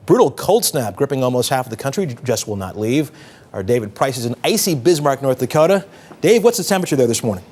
Brutal cold snap gripping almost half of the country just will not leave. Our David Price is in icy Bismarck, North Dakota. Dave, what's the temperature there this morning?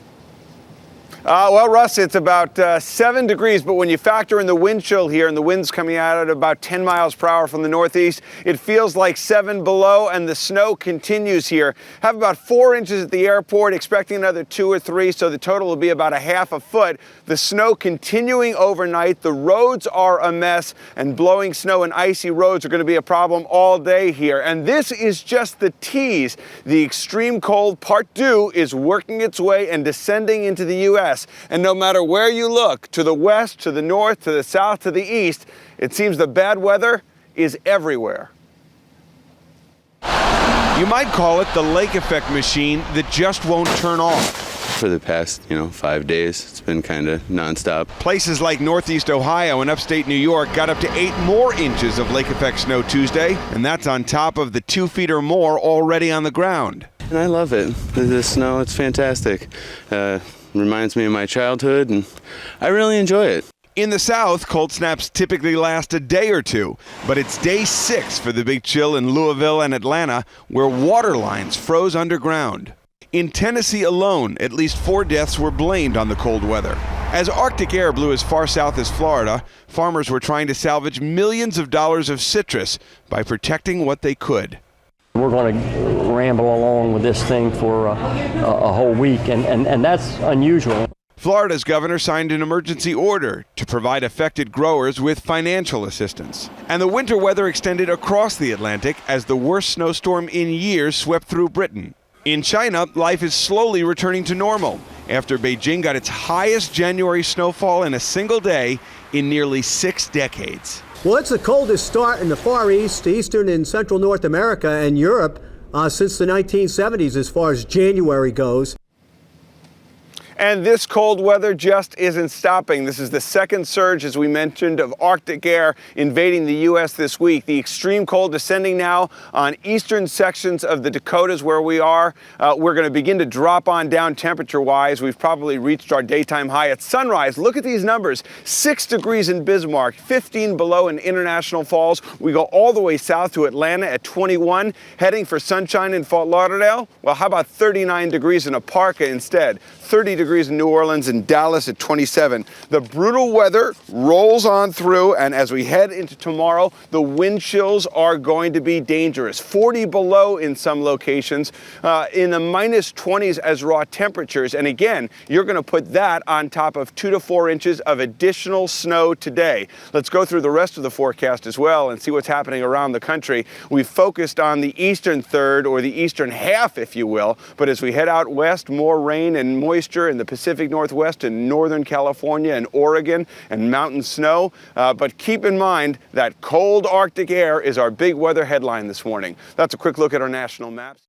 Well, Russ, it's about 7 degrees, but when you factor in the wind chill here and the wind's coming out at about 10 miles per hour from the northeast, it feels like 7 below, and the snow continues here. Have about 4 inches at the airport, expecting another 2 or 3, so the total will be about a half a foot. The snow continuing overnight. The roads are a mess, and blowing snow and icy roads are going to be a problem all day here. And this is just the tease. The extreme cold part 2 is working its way and descending into the U.S. And no matter where you look, to the west, to the north, to the south, to the east, it seems the bad weather is everywhere. You might call it the lake effect machine that just won't turn off. For the past, 5 days, it's been kind of nonstop. Places like northeast Ohio and upstate New York got up to 8 more inches of lake effect snow Tuesday, and that's on top of the 2 feet or more already on the ground. And I love it. The snow, it's fantastic. Reminds me of my childhood, and I really enjoy it. In the south, cold snaps typically last a day or two, but it's day 6 for the big chill in Louisville and Atlanta, where water lines froze underground. In Tennessee alone, at least 4 deaths were blamed on the cold weather. As Arctic air blew as far south as Florida, farmers were trying to salvage millions of dollars of citrus by protecting what they could. We're going to ramble along with this thing for a whole week, and that's unusual. Florida's governor signed an emergency order to provide affected growers with financial assistance. And the winter weather extended across the Atlantic as the worst snowstorm in years swept through Britain. In China, life is slowly returning to normal after Beijing got its highest January snowfall in a single day in nearly 6 decades. Well, it's the coldest start in the Far East, Eastern and Central North America and Europe since the 1970s as far as January goes. And this cold weather just isn't stopping. This is the second surge, as we mentioned, of Arctic air invading the U.S. this week. The extreme cold descending now on eastern sections of the Dakotas where we are. We're going to begin to drop on down temperature-wise. We've probably reached our daytime high at sunrise. Look at these numbers. 6 degrees in Bismarck, 15 below in International Falls. We go all the way south to Atlanta at 21, heading for sunshine in Fort Lauderdale. Well, how about 39 degrees in Aparca instead? 30 degrees in New Orleans and Dallas at 27. The brutal weather rolls on through, and as we head into tomorrow, the wind chills are going to be dangerous. 40 below in some locations, in the minus 20s as raw temperatures. And again, you're going to put that on top of 2 to 4 inches of additional snow today. Let's go through the rest of the forecast as well and see what's happening around the country. We've focused on the eastern third, or the eastern half, if you will, but as we head out west, more rain and moisture in the Pacific Northwest and Northern California and Oregon and mountain snow. But keep in mind that cold Arctic air is our big weather headline this morning. That's a quick look at our national maps.